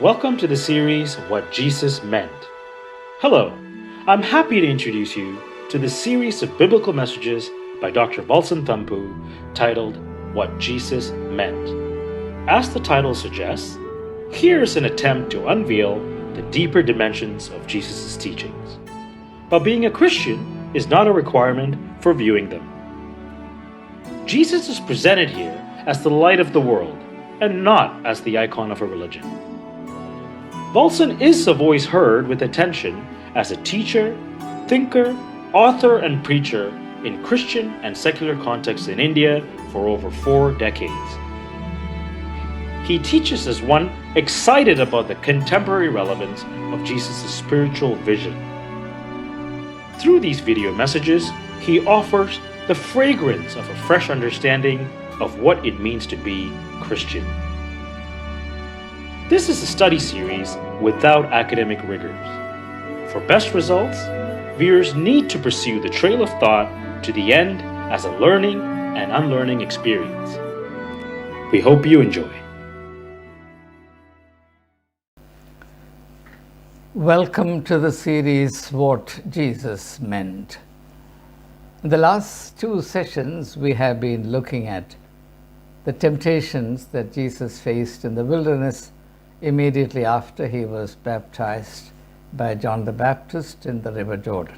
Welcome to the series What Jesus Meant. Hello, I'm happy to introduce you to the series of biblical messages by Dr.Valson Thampu titled What Jesus Meant. As the title suggests, here is an attempt to unveil the deeper dimensions of Jesus' teachings. But being a Christian is not a requirement for viewing them. Jesus is presented here as the light of the world and not as the icon of a religion. Valson is a voice heard with attention as a teacher, thinker, author, and preacher in Christian and secular contexts in India for over 4 decades. He teaches as one excited about the contemporary relevance of Jesus' spiritual vision. Through these video messages, he offers the fragrance of a fresh understanding of what it means to be Christian. This is a study series without academic rigors. For best results, viewers need to pursue the trail of thought to the end as a learning and unlearning experience. We hope you enjoy. Welcome to the series What Jesus Meant. In the last 2 sessions, we have been looking at the temptations that Jesus faced in the wilderness immediately after he was baptized by John the Baptist in the River Jordan.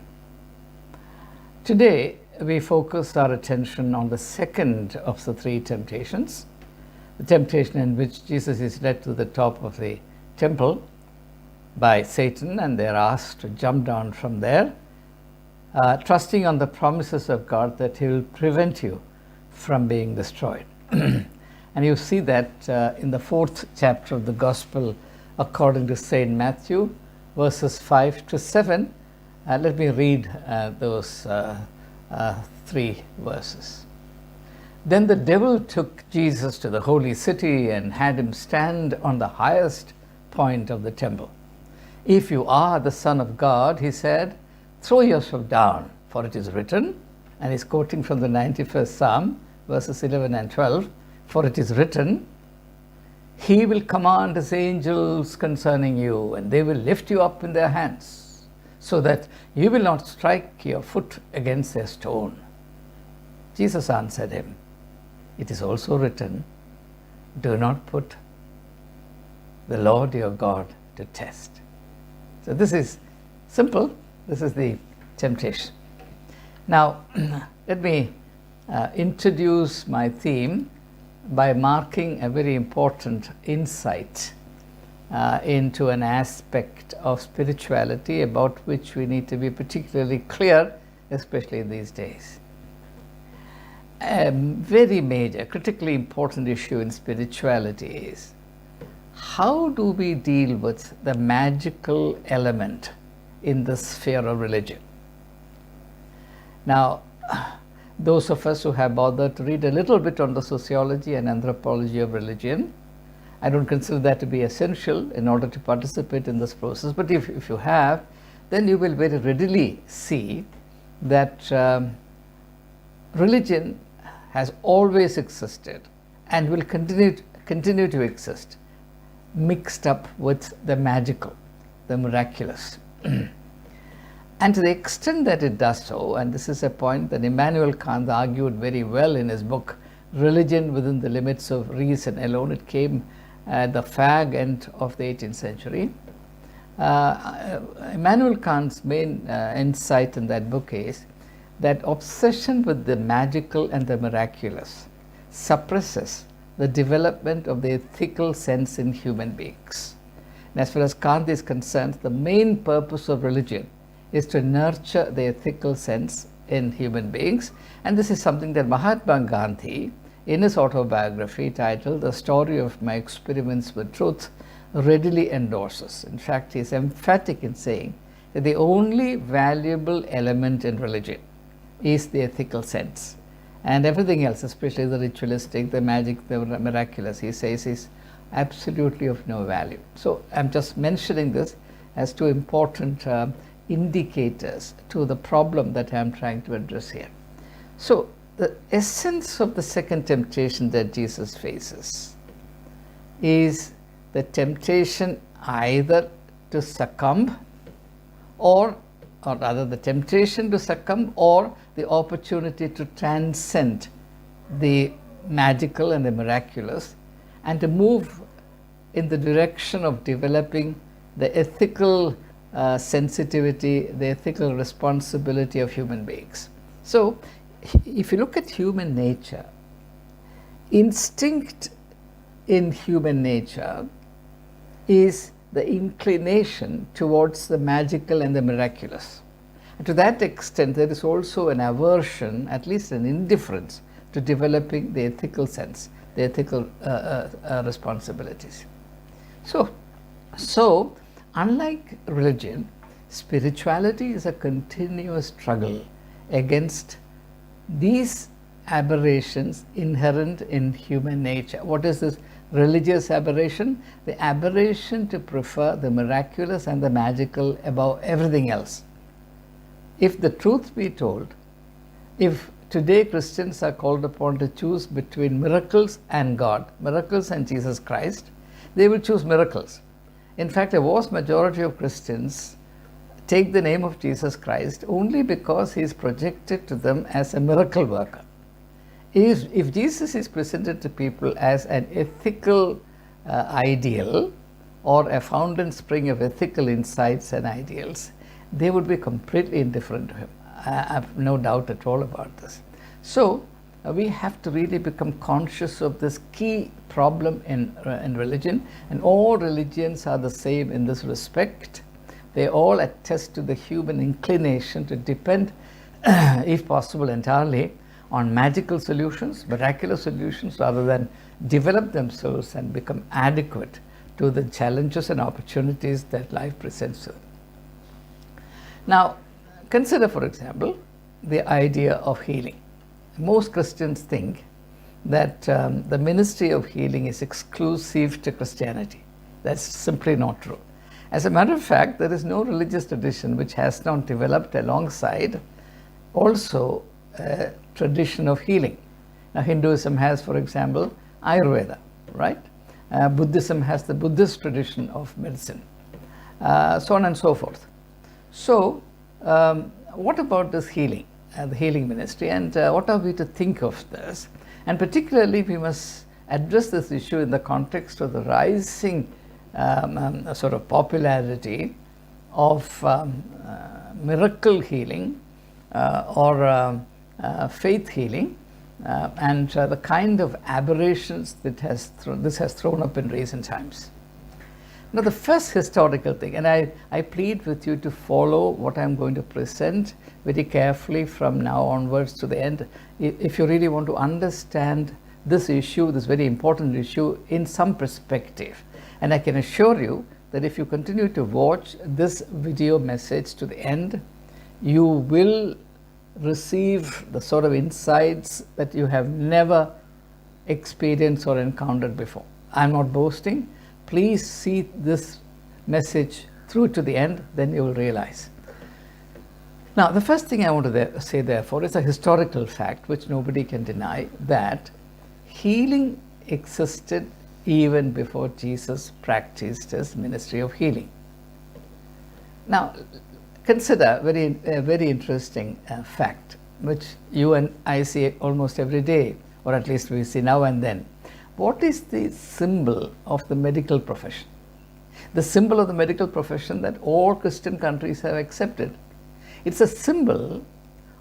Today, we focus our attention on the second of the 3 temptations, the temptation in which Jesus is led to the top of the temple by Satan, and they are asked to jump down from there, trusting on the promises of God that he will prevent you from being destroyed. And you see that in the 4th chapter of the Gospel according to St. Matthew, verses 5 to 7. Let me read those 3 verses. Then the devil took Jesus to the holy city and had him stand on the highest point of the temple. If you are the Son of God, he said, throw yourself down, for it is written, and he's quoting from the 91st Psalm, verses 11 and 12, for it is written, he will command his angels concerning you, and they will lift you up in their hands, so that you will not strike your foot against a stone. Jesus answered him, it is also written, do not put the Lord your God to test. So this is simple. This is the temptation. Now, let me introduce my theme by marking a very important insight into an aspect of spirituality about which we need to be particularly clear, especially in these days. A very major, critically important issue in spirituality is how do we deal with the magical element in the sphere of religion? Now, those of us who have bothered to read a little bit on the sociology and anthropology of religion, I don't consider that to be essential in order to participate in this process, but if you have, then you will very readily see that religion has always existed and will continue to exist, mixed up with the magical, the miraculous. And to the extent that it does so, and this is a point that Immanuel Kant argued very well in his book, Religion Within the Limits of Reason Alone. It came at the fag end of the 18th century. Immanuel Kant's main insight in that book is that obsession with the magical and the miraculous suppresses the development of the ethical sense in human beings. And as far as Kant is concerned, the main purpose of religion is to nurture the ethical sense in human beings. And this is something that Mahatma Gandhi, in his autobiography titled The Story of My Experiments with Truth, readily endorses. In fact, he is emphatic in saying that the only valuable element in religion is the ethical sense. And everything else, especially the ritualistic, the magic, the miraculous, he says is absolutely of no value. So I'm just mentioning this as 2 important indicators to the problem that I'm trying to address here. So the essence of the second temptation that Jesus faces is the temptation either to succumb or rather the temptation to succumb or the opportunity to transcend the magical and the miraculous and to move in the direction of developing the ethical sensitivity, the ethical responsibility of human beings. So, if you look at human nature, instinct in human nature is the inclination towards the magical and the miraculous. And to that extent, there is also an aversion, at least an indifference, to developing the ethical sense, the ethical responsibilities. So, unlike religion, spirituality is a continuous struggle against these aberrations inherent in human nature. What is this religious aberration? The aberration to prefer the miraculous and the magical above everything else. If the truth be told, if today Christians are called upon to choose between miracles and God, miracles and Jesus Christ, they will choose miracles. In fact, a vast majority of Christians take the name of Jesus Christ only because he is projected to them as a miracle worker. If Jesus is presented to people as an ethical ideal or a fountain spring of ethical insights and ideals, they would be completely indifferent to him. I have no doubt at all about this. So, we have to really become conscious of this key problem in religion, and all religions are the same in this respect. They all attest to the human inclination to depend, if possible entirely, on magical solutions, miraculous solutions, rather than develop themselves and become adequate to the challenges and opportunities that life presents to them. Now, consider, for example, the idea of healing. Most Christians think that the ministry of healing is exclusive to Christianity. That's simply not true. As a matter of fact, there is no religious tradition which has not developed alongside also a tradition of healing. Now, Hinduism has, for example, Ayurveda, right? Buddhism has the Buddhist tradition of medicine, so on and so forth. So, what about this healing, the healing ministry, and what are we to think of this? And particularly, we must address this issue in the context of the rising sort of popularity of miracle healing or faith healing and the kind of aberrations that this has thrown up in recent times. Now, the first historical thing, and I plead with you to follow what I'm going to present very carefully from now onwards to the end, if you really want to understand this issue, this very important issue, in some perspective. And I can assure you that if you continue to watch this video message to the end, you will receive the sort of insights that you have never experienced or encountered before. I'm not boasting. Please see this message through to the end, then you will realize. Now, the first thing I want to say, therefore, is a historical fact which nobody can deny, that healing existed even before Jesus practiced his ministry of healing. Now, consider a very interesting fact, which you and I see almost every day, or at least we see now and then. What is the symbol of the medical profession? The symbol of the medical profession that all Christian countries have accepted. It's a symbol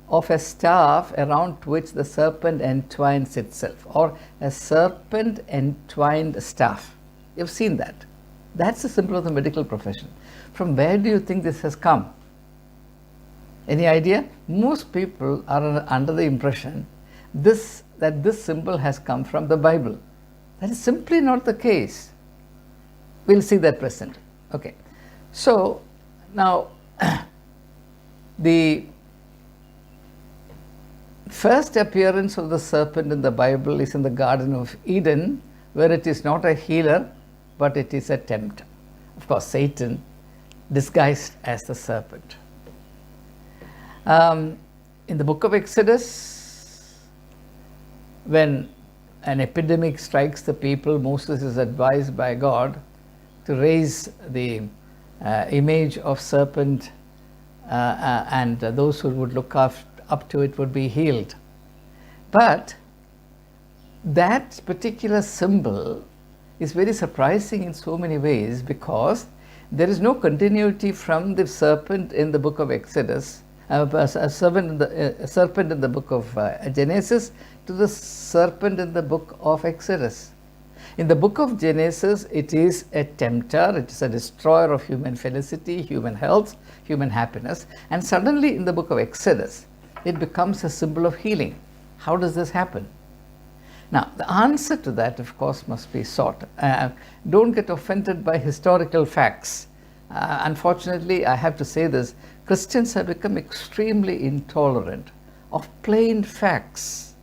of a staff around which the serpent entwines itself, or a serpent entwined staff. You've seen that. That's the symbol of the medical profession. From where do you think this has come? Any idea? Most people are under the impression that this symbol has come from the Bible. That is simply not the case. We'll see that presently. Okay. So, now, the first appearance of the serpent in the Bible is in the Garden of Eden, where it is not a healer, but it is a tempter. Of course, Satan disguised as the serpent. In the book of Exodus, when an epidemic strikes the people, Moses is advised by God to raise the image of serpent, and those who would look up to it would be healed. But that particular symbol is very surprising in so many ways, because there is no continuity from the serpent in the book of Exodus, a serpent in the book of Genesis, to the serpent in the book of Exodus. In the book of Genesis, it is a tempter, it is a destroyer of human felicity, human health, human happiness. And suddenly in the book of Exodus, it becomes a symbol of healing. How does this happen? Now, the answer to that, of course, must be sought. Don't get offended by historical facts. Unfortunately, I have to say this, Christians have become extremely intolerant of plain facts.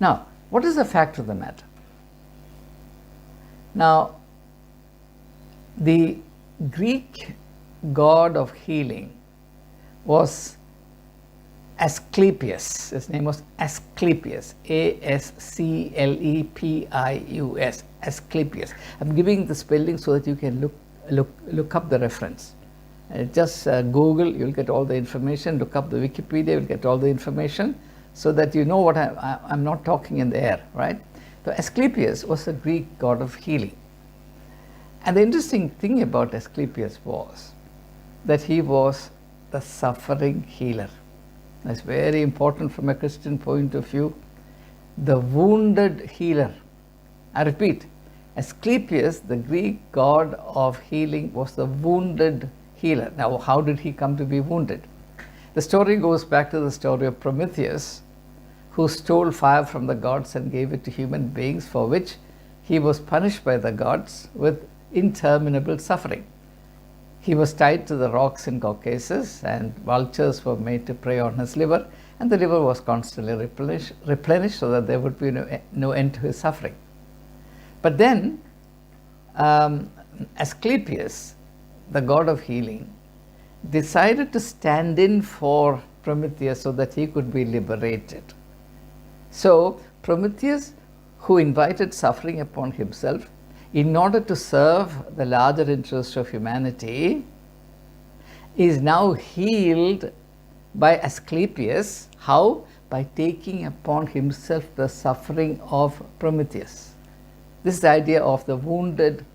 Now, what is the fact of the matter? Now, the Greek god of healing was Asclepius. His name was Asclepius, Asclepius, Asclepius. I'm giving the spelling so that you can look up the reference. Just Google, you'll get all the information. Look up the Wikipedia, you'll get all the information, so that you know what I'm not talking in the air, right? So Asclepius was a Greek god of healing. And the interesting thing about Asclepius was that he was the suffering healer. That's very important from a Christian point of view. The wounded healer. I repeat, Asclepius, the Greek god of healing, was the wounded healer. Now, how did he come to be wounded? The story goes back to the story of Prometheus, who stole fire from the gods and gave it to human beings, for which he was punished by the gods with interminable suffering. He was tied to the rocks in Caucasus, and vultures were made to prey on his liver, and the liver was constantly replenished so that there would be no end to his suffering. But then Asclepius, the god of healing, decided to stand in for Prometheus so that he could be liberated. So Prometheus, who invited suffering upon himself in order to serve the larger interest of humanity, is now healed by Asclepius. How? By taking upon himself the suffering of Prometheus. This is the idea of the wounded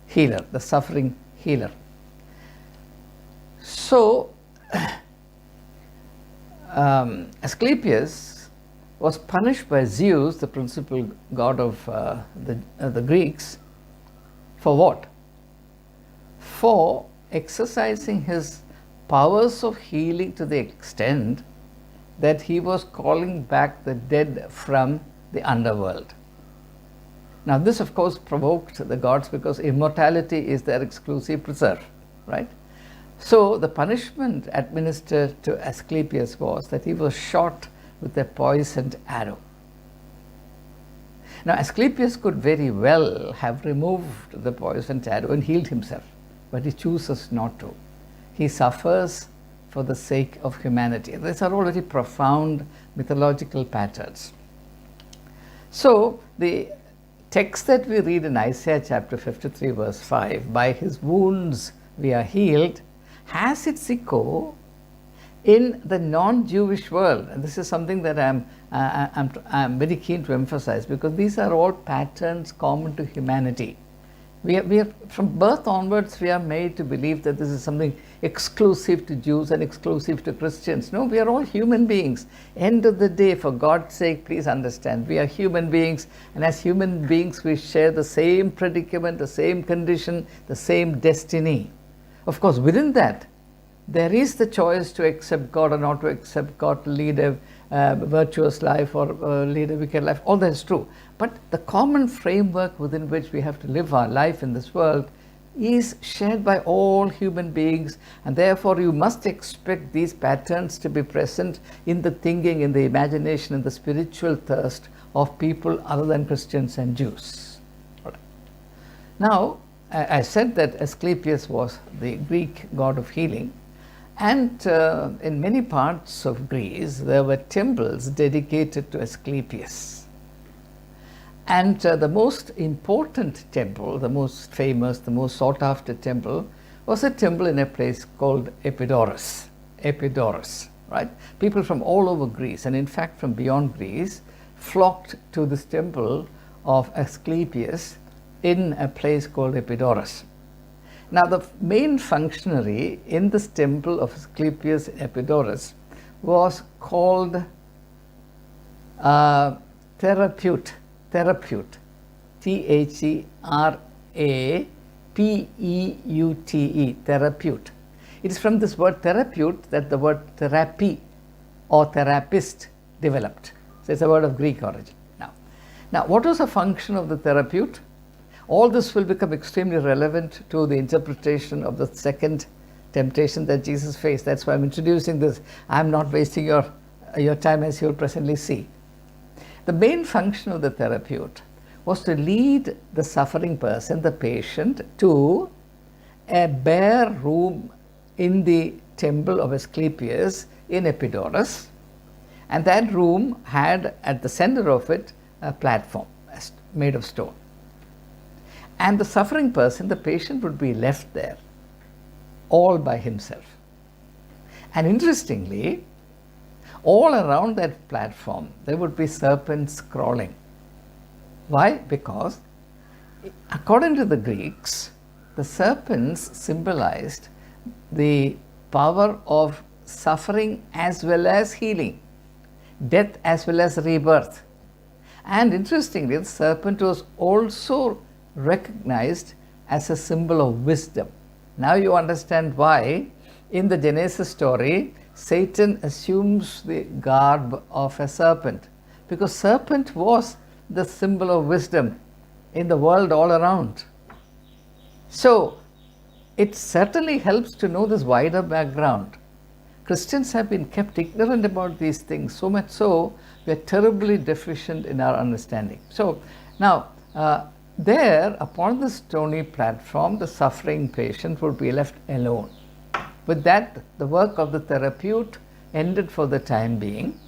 healer, the suffering healer. So Asclepius was punished by Zeus, the principal god of the Greeks, for what? For exercising his powers of healing to the extent that he was calling back the dead from the underworld. Now, this of course provoked the gods, because immortality is their exclusive preserve, right? So the punishment administered to Asclepius was that he was shot with a poisoned arrow. Now, Asclepius could very well have removed the poisoned arrow and healed himself, but he chooses not to. He suffers for the sake of humanity. These are all very profound mythological patterns. So the text that we read in Isaiah chapter 53 verse 5, by his wounds we are healed, has its echo in the non-Jewish world. And this is something that I'm very keen to emphasize, because these are all patterns common to humanity. We are from birth onwards, we are made to believe that this is something exclusive to Jews and exclusive to Christians. No, we are all human beings. End of the day, for God's sake, please understand, we are human beings, and as human beings we share the same predicament, the same condition, the same destiny. Of course, within that, there is the choice to accept God or not to accept God, to lead a virtuous life or lead a wicked life. All that is true. But the common framework within which we have to live our life in this world is shared by all human beings, and therefore you must expect these patterns to be present in the thinking, in the imagination, in the spiritual thirst of people other than Christians and Jews. Right. Now, I said that Asclepius was the Greek god of healing. And in many parts of Greece, there were temples dedicated to Asclepius. And the most important temple, the most famous, the most sought after temple, was a temple in a place called Epidaurus. Epidaurus, right? People from all over Greece, and in fact from beyond Greece, flocked to this temple of Asclepius in a place called Epidaurus. Now, the main functionary in this temple of Asclepius Epidaurus was called Therapeute, Therepeute, Therepeute. It is from this word therapeute that the word therapy or therapist developed. So it's a word of Greek origin. Now, what was the function of the therapeute? All this will become extremely relevant to the interpretation of the second temptation that Jesus faced. That's why I'm introducing this. I'm not wasting your time, as you'll presently see. The main function of the therapeute was to lead the suffering person, the patient, to a bare room in the temple of Asclepius in Epidaurus, and that room had at the center of it a platform made of stone. And the suffering person, the patient, would be left there all by himself. And interestingly, all around that platform there would be serpents crawling. Why? Because according to the Greeks, the serpents symbolized the power of suffering as well as healing, death as well as rebirth. And interestingly, the serpent was also recognized as a symbol of wisdom. Now you understand why in the Genesis story Satan assumes the garb of a serpent, because serpent was the symbol of wisdom in the world all around. So it certainly helps to know this wider background. Christians have been kept ignorant about these things, so much so we are terribly deficient in our understanding. So now there upon the stony platform, the suffering patient would be left alone. With that, the work of the therapeute ended for the time being,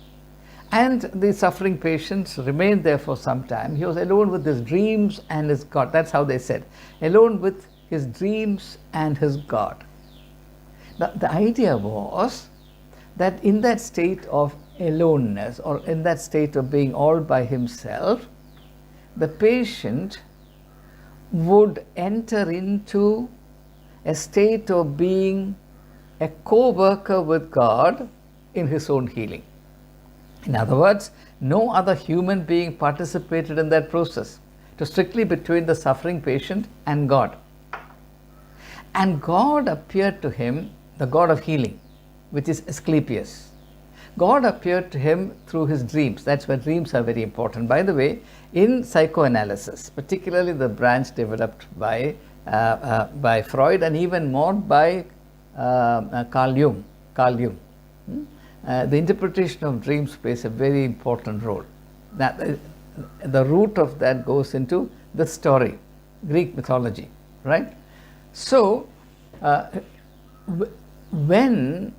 and the suffering patient remained there for some time. He was alone with his dreams and his God. That's how they said, alone with his dreams and his God. Now, the idea was that in that state of aloneness, or in that state of being all by himself, the patient would enter into a state of being a co-worker with God in his own healing. In other words, no other human being participated in that process. It was strictly between the suffering patient and God. And God appeared to him, the God of healing, which is Asclepius. God appeared to him through his dreams. That's why dreams are very important. By the way, in psychoanalysis, particularly the branch developed by Freud and even more by Carl Jung, the interpretation of dreams plays a very important role. Now, the root of that goes into the story, Greek mythology, right? So, when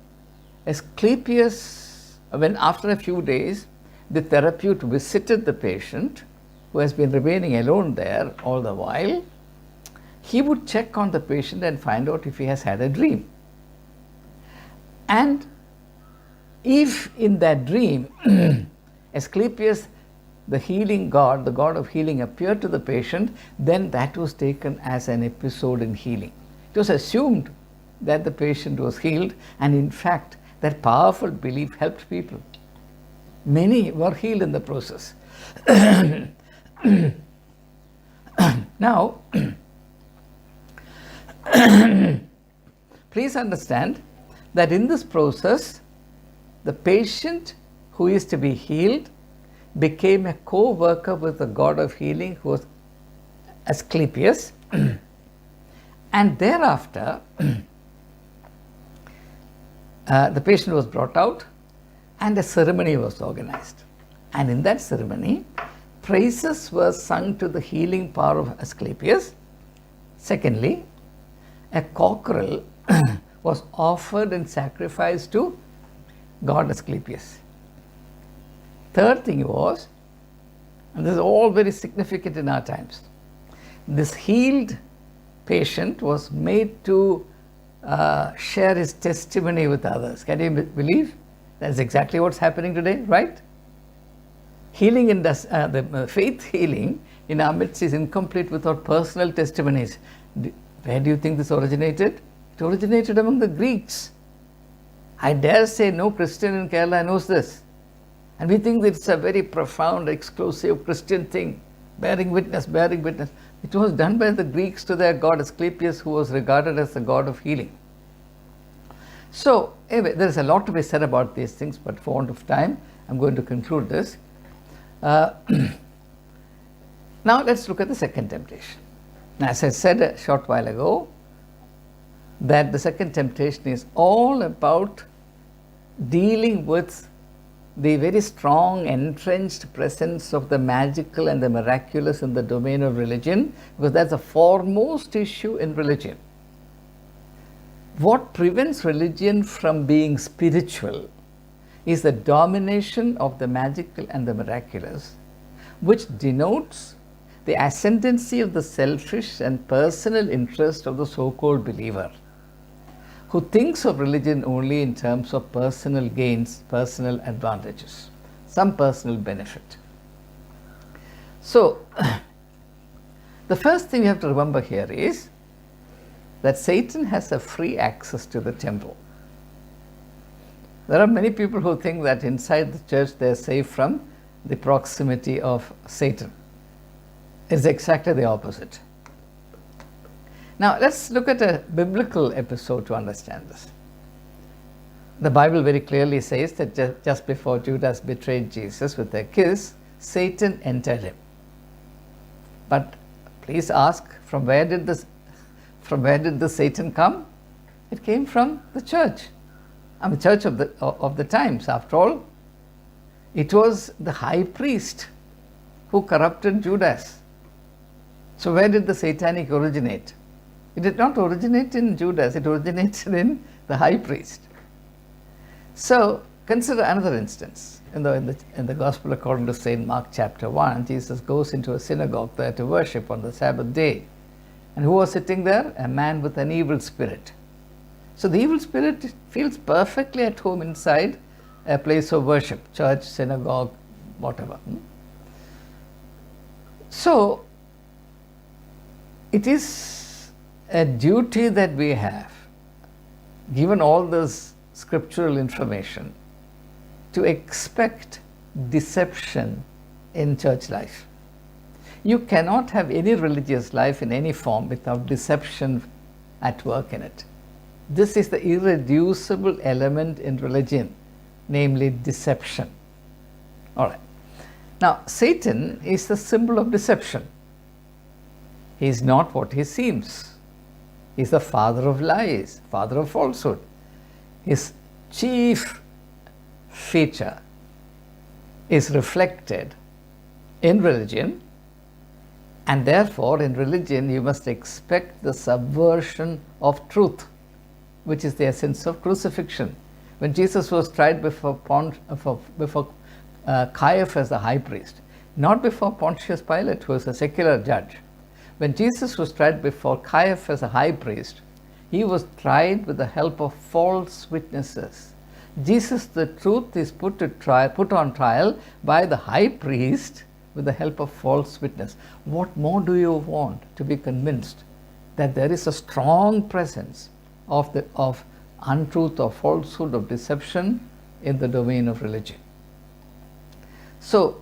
after a few days, the therapeute visited the patient who has been remaining alone there all the while, he would check on the patient and find out if he has had a dream. And if in that dream, Asclepius, the healing God, the God of healing, appeared to the patient, then that was taken as an episode in healing. It was assumed that the patient was healed, and in fact, that powerful belief helped people. Many were healed in the process. Now, please understand that in this process, the patient who is to be healed became a co-worker with the God of healing, who was Asclepius. And thereafter, the patient was brought out and a ceremony was organized. And in that ceremony, praises were sung to the healing power of Asclepius. Secondly, a cockerel was offered in sacrifice to God Asclepius. Third thing was, And this is all very significant in our times. This healed patient was made to share his testimony with others. Can you believe? That's exactly what's happening today, right? Healing in the faith healing in our midst is incomplete without personal testimonies. Where do you think this originated? It originated among the Greeks. I dare say no Christian in Kerala knows this. And we think that it's a very profound, exclusive Christian thing. Bearing witness, bearing witness. It was done by the Greeks to their god Asclepius, who was regarded as the god of healing. So, anyway, there is a lot to be said about these things, but for want of time, I'm going to conclude this. Now, let's look at the second temptation. As I said a short while ago, that the second temptation is all about dealing with the very strong entrenched presence of the magical and the miraculous in the domain of religion, because that's the foremost issue in religion. What prevents religion from being spiritual is the domination of the magical and the miraculous, which denotes the ascendancy of the selfish and personal interest of the so-called believer, who thinks of religion only in terms of personal gains, personal advantages, some personal benefit. So, the first thing you have to remember here is that Satan has a free access to the temple. There are many people who think that inside the church they are safe from the proximity of Satan. It's exactly the opposite. Now, let's look at a biblical episode to understand this. The Bible very clearly says that just before Judas betrayed Jesus with a kiss, Satan entered him. But please ask, from where did the Satan come? It came from the church. The church of the times. After all, it was the high priest who corrupted Judas. So where did the satanic originate? It did not originate in Judas, it originated in the high priest. So consider another instance. In the Gospel according to St. Mark chapter 1, Jesus goes into a synagogue there to worship on the Sabbath day. And who was sitting there? A man with an evil spirit. So the evil spirit feels perfectly at home inside a place of worship, church, synagogue, whatever. So it is a duty that we have, given all this scriptural information, to expect deception in church life. You cannot have any religious life in any form without deception at work in it. This is the irreducible element in religion, namely deception. All right. Now, Satan is the symbol of deception. He is not what he seems. He is the father of lies, father of falsehood. His chief feature is reflected in religion, and therefore in religion you must expect the subversion of truth, which is the essence of crucifixion. When Jesus was tried before Caiaphas, the high priest, not before Pontius Pilate, who was a secular judge. When Jesus was tried before Caiaphas, the high priest, he was tried with the help of false witnesses. Jesus, the truth, is put on trial by the high priest with the help of false witness. What more do you want to be convinced that there is a strong presence of untruth, of falsehood, of deception in the domain of religion? So,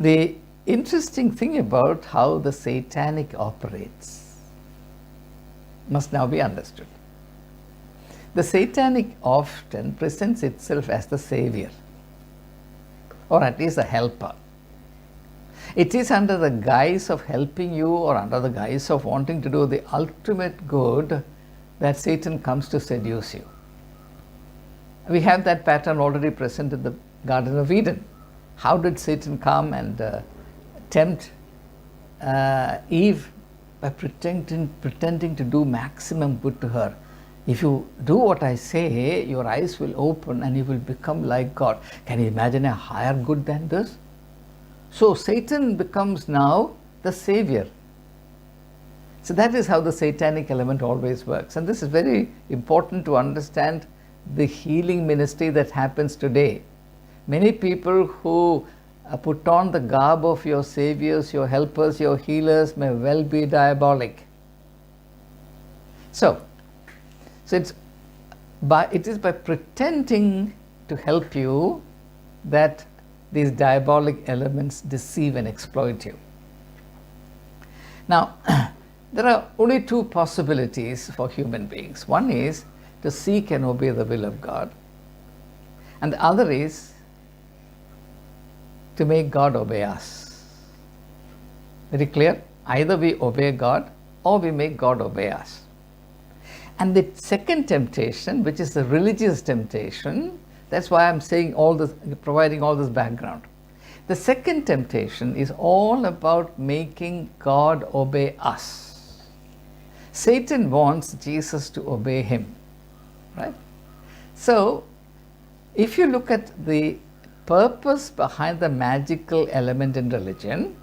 the interesting thing about how the satanic operates must now be understood. The satanic often presents itself as the savior, or at least a helper. It is under the guise of helping you or under the guise of wanting to do the ultimate good that Satan comes to seduce you. We have that pattern already present in the Garden of Eden. How did Satan come and tempt Eve? By pretending to do maximum good to her. If you do what I say, your eyes will open and you will become like God. Can you imagine a higher good than this? So Satan becomes now the savior. So that is how the satanic element always works. And this is very important to understand the healing ministry that happens today. Many people who put on the garb of your saviors, your helpers, your healers may well be diabolic. So it is by pretending to help you that these diabolic elements deceive and exploit you. Now, there are only two possibilities for human beings. One is to seek and obey the will of God, and the other is to make God obey us. Very clear? Either we obey God or we make God obey us. And the second temptation, which is the religious temptation, that's why I'm saying all this, providing all this background. The second temptation is all about making God obey us. Satan wants Jesus to obey him, right? So, if you look at the purpose behind the magical element in religion,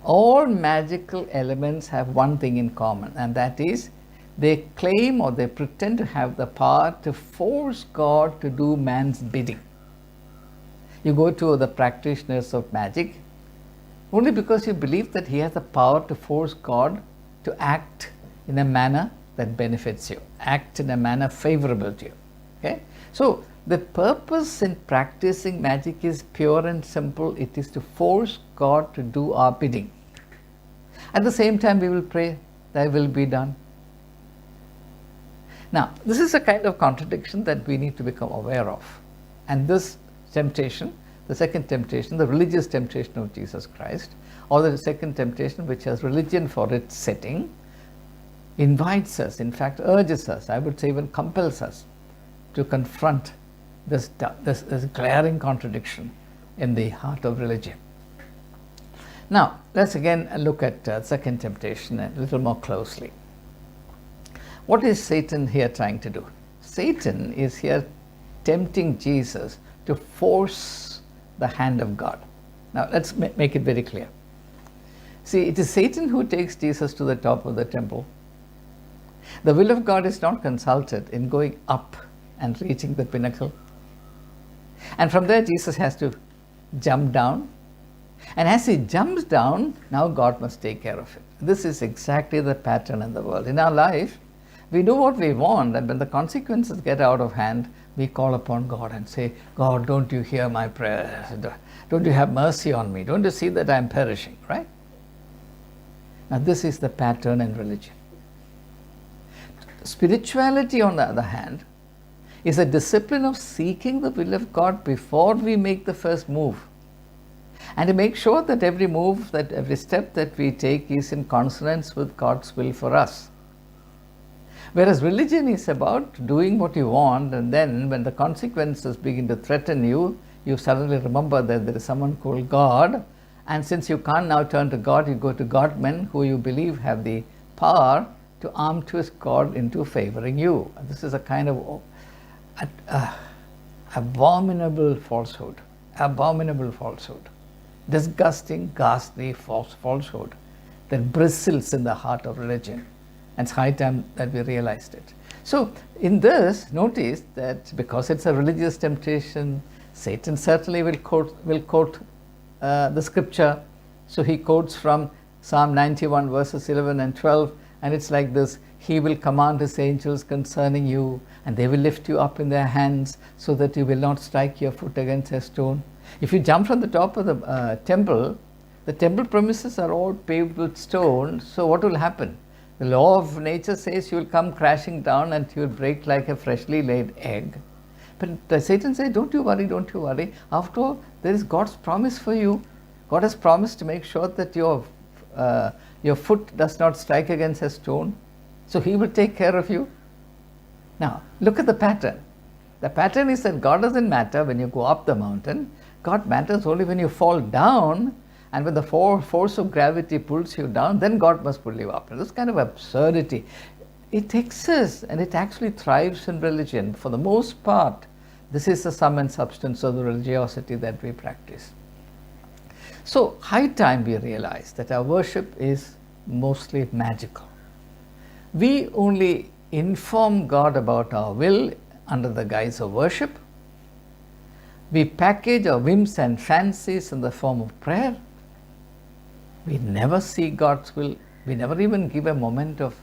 all magical elements have one thing in common, and that is they claim or they pretend to have the power to force God to do man's bidding. You go to the practitioners of magic only because you believe that he has the power to force God to act in a manner that benefits you, act in a manner favorable to you. Okay? So the purpose in practicing magic is pure and simple. It is to force God to do our bidding. At the same time, we will pray, thy will be done. Now, this is a kind of contradiction that we need to become aware of. And this temptation, the second temptation, the religious temptation of Jesus Christ, or the second temptation which has religion for its setting, invites us, in fact urges us, I would say even compels us to confront this glaring contradiction in the heart of religion. Now, let's again look at second temptation a little more closely. What is Satan here trying to do? Satan is here tempting Jesus to force the hand of God. Now, let's make it very clear. See, it is Satan who takes Jesus to the top of the temple. The will of God is not consulted in going up and reaching the pinnacle. And from there, Jesus has to jump down. And as he jumps down, now God must take care of it. This is exactly the pattern in the world. In our life, we do what we want, and when the consequences get out of hand, we call upon God and say, God, don't you hear my prayers? Don't you have mercy on me? Don't you see that I'm perishing, right? Now, this is the pattern in religion. Spirituality, on the other hand, is a discipline of seeking the will of God before we make the first move. And to make sure that every move, that every step that we take is in consonance with God's will for us. Whereas religion is about doing what you want, and then when the consequences begin to threaten you, you suddenly remember that there is someone called God, and since you can't now turn to God, you go to God-men who you believe have the power to arm twist God into favoring you. And this is a kind of abominable falsehood, disgusting, ghastly falsehood that bristles in the heart of religion. And it's high time that we realized it. So in this, notice that because it's a religious temptation, Satan certainly will quote the scripture. So he quotes from Psalm 91 verses 11 and 12, and it's like this: he will command his angels concerning you, and they will lift you up in their hands so that you will not strike your foot against a stone. If you jump from the top of the temple premises are all paved with stone, so what will happen? The law of nature says you will come crashing down and you will break like a freshly laid egg. But Satan says, don't you worry. After all, there is God's promise for you. God has promised to make sure that your foot does not strike against a stone. So he will take care of you. Now, look at the pattern. The pattern is that God doesn't matter when you go up the mountain. God matters only when you fall down, and when the force of gravity pulls you down, then God must pull you up. And this kind of absurdity. It exists and it actually thrives in religion. For the most part, this is the sum and substance of the religiosity that we practice. So, high time we realize that our worship is mostly magical. We only inform God about our will under the guise of worship. We package our whims and fancies in the form of prayer. We never see God's will. We never even give a moment of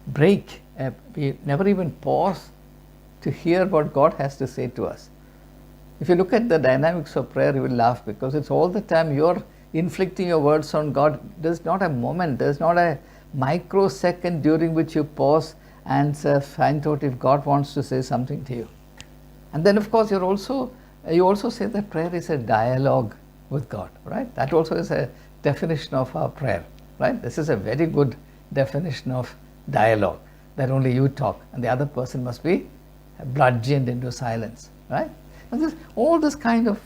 break. We never even pause to hear what God has to say to us. If you look at the dynamics of prayer, you will laugh, because it's all the time you're inflicting your words on God. There's not a moment, there's not a microsecond during which you pause and find out if God wants to say something to you. And then, of course, you also say that prayer is a dialogue with God, right? That also is a definition of our prayer, right? This is a very good definition of dialogue, that only you talk and the other person must be bludgeoned into silence, right? And all this kind of,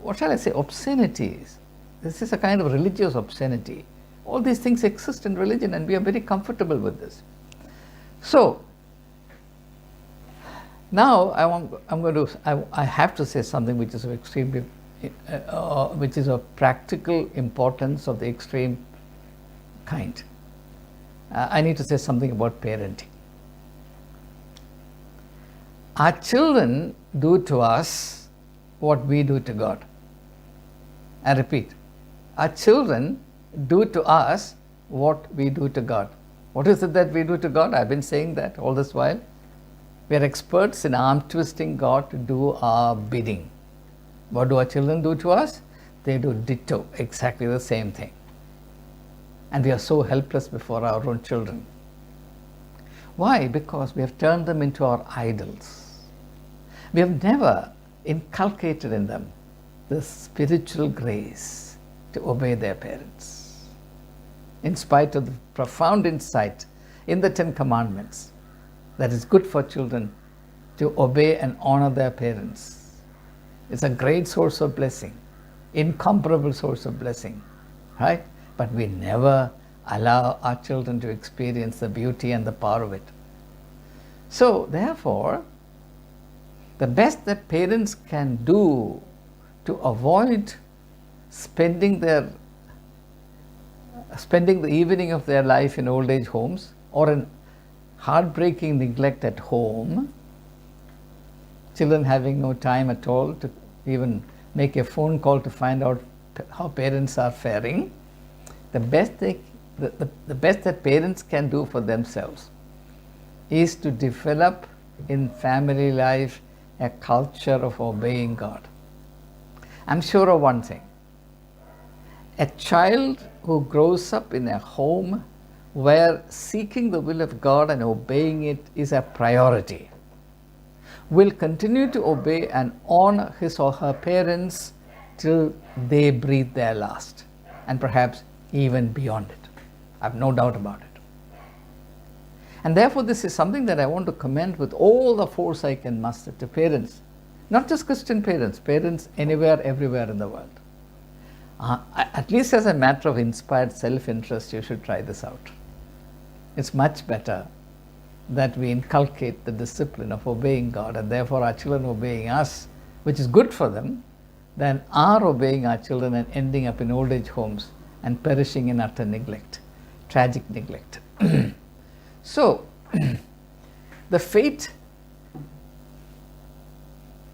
what shall I say, obscenities. This is a kind of religious obscenity. All these things exist in religion and we are very comfortable with this. So, now I have to say something which is of extremely, which is of practical importance of the extreme kind. I need to say something about parenting. Our children do to us what we do to God. I repeat, our children do to us what we do to God. What is it that we do to God? I've been saying that all this while. We are experts in arm twisting God to do our bidding. What do our children do to us? They do ditto, exactly the same thing. And we are so helpless before our own children. Why? Because we have turned them into our idols. We have never inculcated in them the spiritual grace to obey their parents. In spite of the profound insight in the 10 Commandments that it's good for children to obey and honor their parents. It's a great source of blessing, incomparable source of blessing, right? But we never allow our children to experience the beauty and the power of it. So, therefore, the best that parents can do to avoid spending the evening of their life in old age homes or in heartbreaking neglect at home, children having no time at all to even make a phone call to find out how parents are faring, the best that parents can do for themselves is to develop in family life a culture of obeying God. I'm sure of one thing. A child who grows up in a home where seeking the will of God and obeying it is a priority will continue to obey and honor his or her parents till they breathe their last, and perhaps even beyond it. I have no doubt about it. And therefore, this is something that I want to commend with all the force I can muster to parents, not just Christian parents, parents anywhere, everywhere in the world. At least as a matter of inspired self-interest, you should try this out. It's much better that we inculcate the discipline of obeying God and therefore our children obeying us, which is good for them, than our obeying our children and ending up in old age homes and perishing in utter neglect, tragic neglect. So, the fate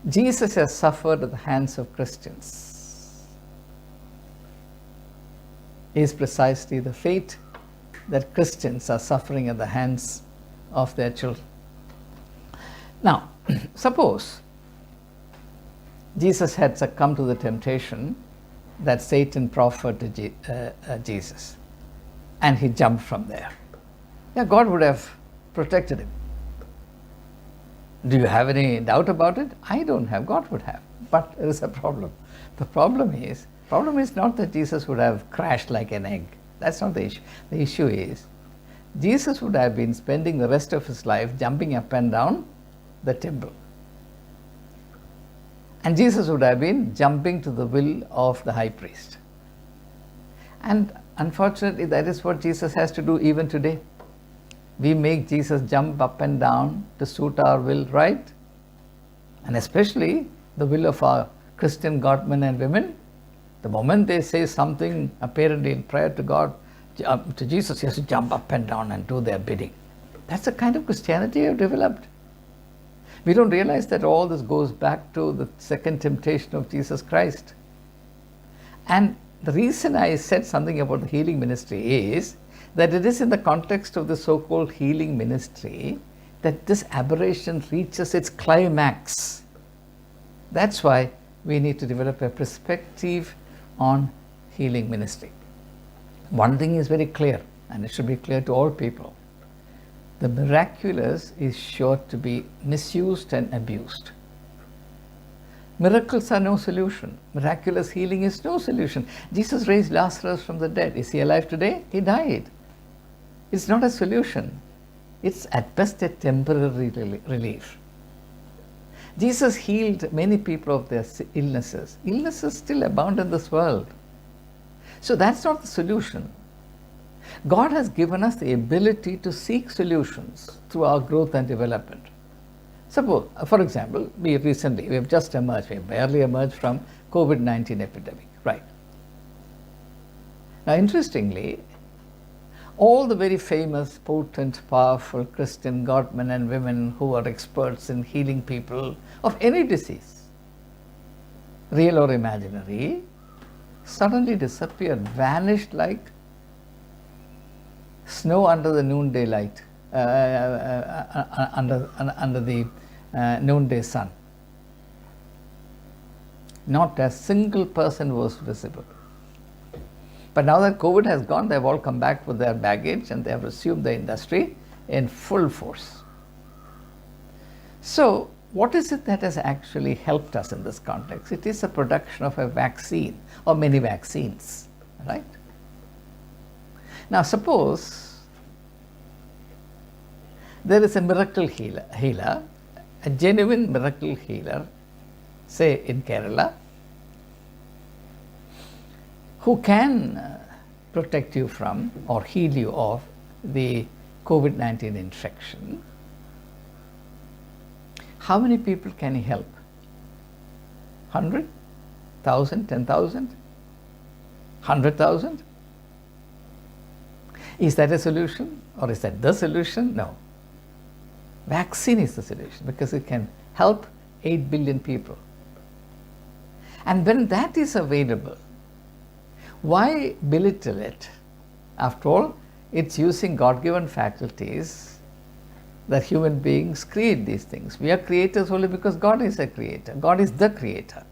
Jesus has suffered at the hands of Christians is precisely the fate that Christians are suffering at the hands of their children. Now, suppose Jesus had succumbed to the temptation that Satan proffered to Jesus, and he jumped from there. Yeah, God would have protected him. Do you have any doubt about it? I don't have. God would have. But there is a problem. The problem is not that Jesus would have crashed like an egg. That's not the issue. The issue is Jesus would have been spending the rest of his life jumping up and down the temple. And Jesus would have been jumping to the will of the high priest. And unfortunately, that is what Jesus has to do even today. We make Jesus jump up and down to suit our will, right? And especially the will of our Christian godmen and women. The moment they say something apparently in prayer to God, to Jesus, he has to jump up and down and do their bidding. That's the kind of Christianity we have developed. We don't realize that all this goes back to the second temptation of Jesus Christ. And the reason I said something about the healing ministry is that it is in the context of the so-called healing ministry that this aberration reaches its climax. That's why we need to develop a perspective on healing ministry. One thing is very clear, and it should be clear to all people. The miraculous is sure to be misused and abused. Miracles are no solution. Miraculous healing is no solution. Jesus raised Lazarus from the dead. Is he alive today? He died. It's not a solution. It's at best a temporary relief. Jesus healed many people of their illnesses. Illnesses still abound in this world. So that's not the solution. God has given us the ability to seek solutions through our growth and development. Suppose, for example, we have just emerged, we have barely emerged from COVID-19 epidemic, right? Now, interestingly, all the very famous, potent, powerful Christian godmen and women who are experts in healing people of any disease, real or imaginary, suddenly disappeared, vanished like snow under the noonday light, under the noonday sun. Not a single person was visible. But now that COVID has gone, they've all come back with their baggage and they have resumed the industry in full force. So, what is it that has actually helped us in this context? It is the production of a vaccine or many vaccines, right? Now, suppose there is a miracle healer, a genuine miracle healer, say in Kerala, who can protect you from or heal you of the COVID-19 infection. How many people can he help? 100? 1,000? 10,000? 100,000? Is that a solution or is that the solution? No. Vaccine is the solution because it can help 8 billion people. And when that is available, why belittle it? After all, it's using God-given faculties that human beings create these things. We are creators only because God is a creator. God is the creator.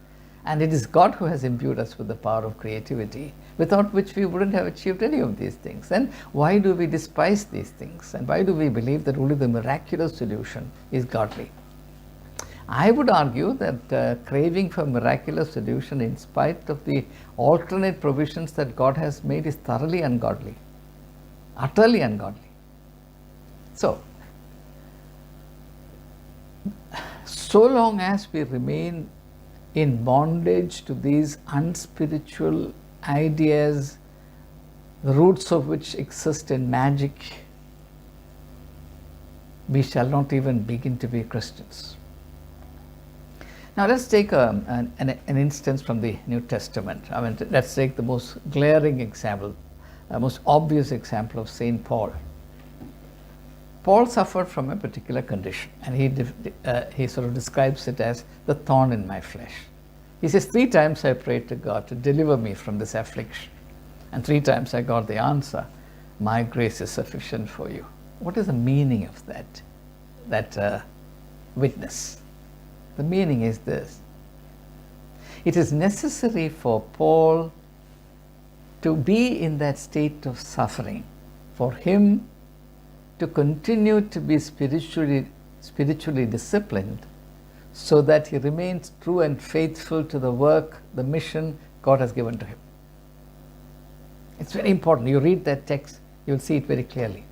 And it is God who has imbued us with the power of creativity, without which we wouldn't have achieved any of these things. And why do we despise these things? And why do we believe that only the miraculous solution is godly? I would argue that craving for miraculous solution in spite of the alternate provisions that God has made is thoroughly ungodly, utterly ungodly. So long as we remain in bondage to these unspiritual ideas, the roots of which exist in magic, we shall not even begin to be Christians. Now let's take an instance from the New Testament. Let's take the most glaring example, most obvious example of Saint Paul. Paul suffered from a particular condition, and he sort of describes it as the thorn in my flesh. He says, 3 times I prayed to God to deliver me from this affliction, and 3 times I got the answer, my grace is sufficient for you. What is the meaning of that witness? The meaning is this: it is necessary for Paul to be in that state of suffering, for him to continue to be spiritually disciplined, so that he remains true and faithful to the work, the mission God has given to him. It's very important. You read that text, you'll see it very clearly.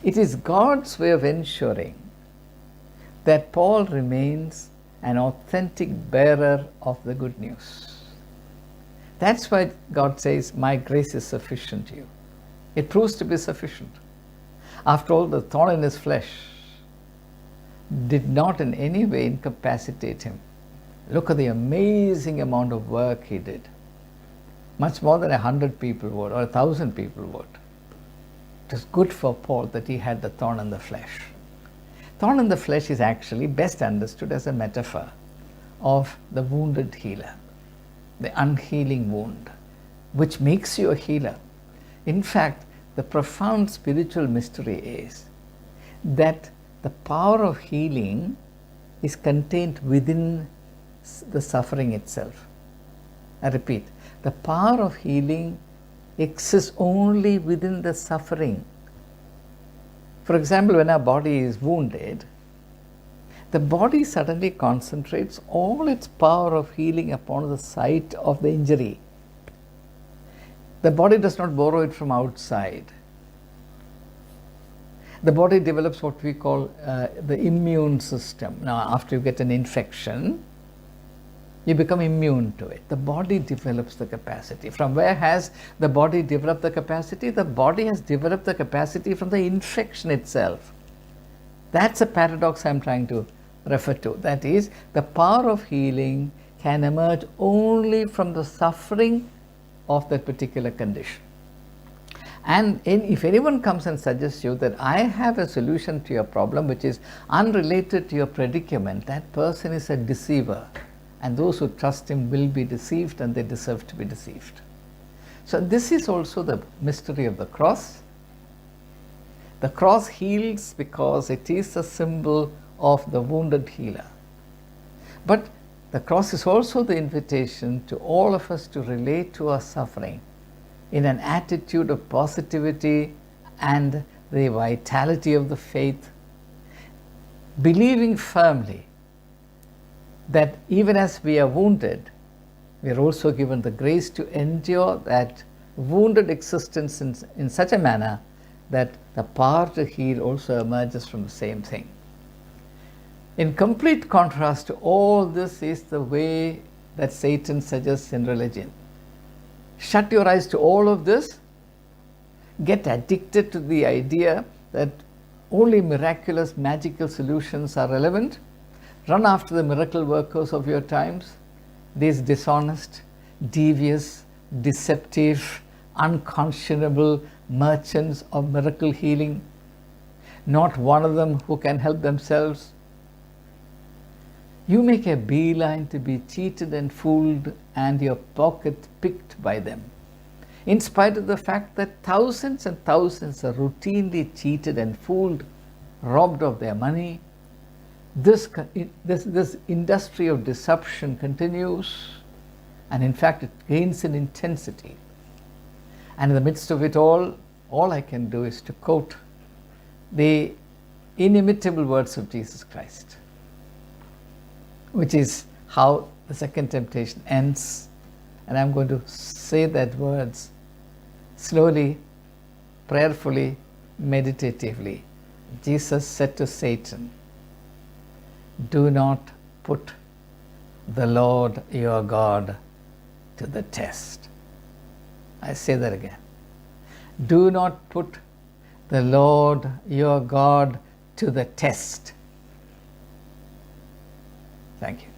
It is God's way of ensuring that Paul remains an authentic bearer of the good news. That's why God says, my grace is sufficient to you. It proves to be sufficient. After all, the thorn in his flesh did not in any way incapacitate him. Look at the amazing amount of work he did. Much more than 100 people would, or 1,000 people would. It was good for Paul that he had the thorn in the flesh. Thorn in the flesh is actually best understood as a metaphor of the wounded healer, the unhealing wound, which makes you a healer. In fact, the profound spiritual mystery is that the power of healing is contained within the suffering itself. I repeat, the power of healing exists only within the suffering. For example, when our body is wounded, the body suddenly concentrates all its power of healing upon the site of the injury. The body does not borrow it from outside. The body develops what we call the immune system. Now, after you get an infection, you become immune to it. The body develops the capacity. From where has the body developed the capacity? The body has developed the capacity from the infection itself. That's a paradox I'm trying to refer to. That is, the power of healing can emerge only from the suffering of that particular condition. And if anyone comes and suggests you that I have a solution to your problem which is unrelated to your predicament, that person is a deceiver. And those who trust him will be deceived, and they deserve to be deceived. So this is also the mystery of the cross. The cross heals because it is a symbol of the wounded healer. But the cross is also the invitation to all of us to relate to our suffering in an attitude of positivity and the vitality of the faith, believing firmly that even as we are wounded, we are also given the grace to endure that wounded existence in such a manner that the power to heal also emerges from the same thing. In complete contrast to all this is the way that Satan suggests in religion. Shut your eyes to all of this, get addicted to the idea that only miraculous, magical solutions are relevant. Run after the miracle workers of your times, these dishonest, devious, deceptive, unconscionable merchants of miracle healing, not one of them who can help themselves. You make a beeline to be cheated and fooled and your pocket picked by them, in spite of the fact that thousands and thousands are routinely cheated and fooled, robbed of their money. This industry of deception continues, and in fact it gains in intensity. And in the midst of it all I can do is to quote the inimitable words of Jesus Christ, which is how the second temptation ends. And I'm going to say that words slowly, prayerfully, meditatively. Jesus said to Satan, "Do not put the Lord your God to the test." I say that again. Do not put the Lord your God to the test. Thank you.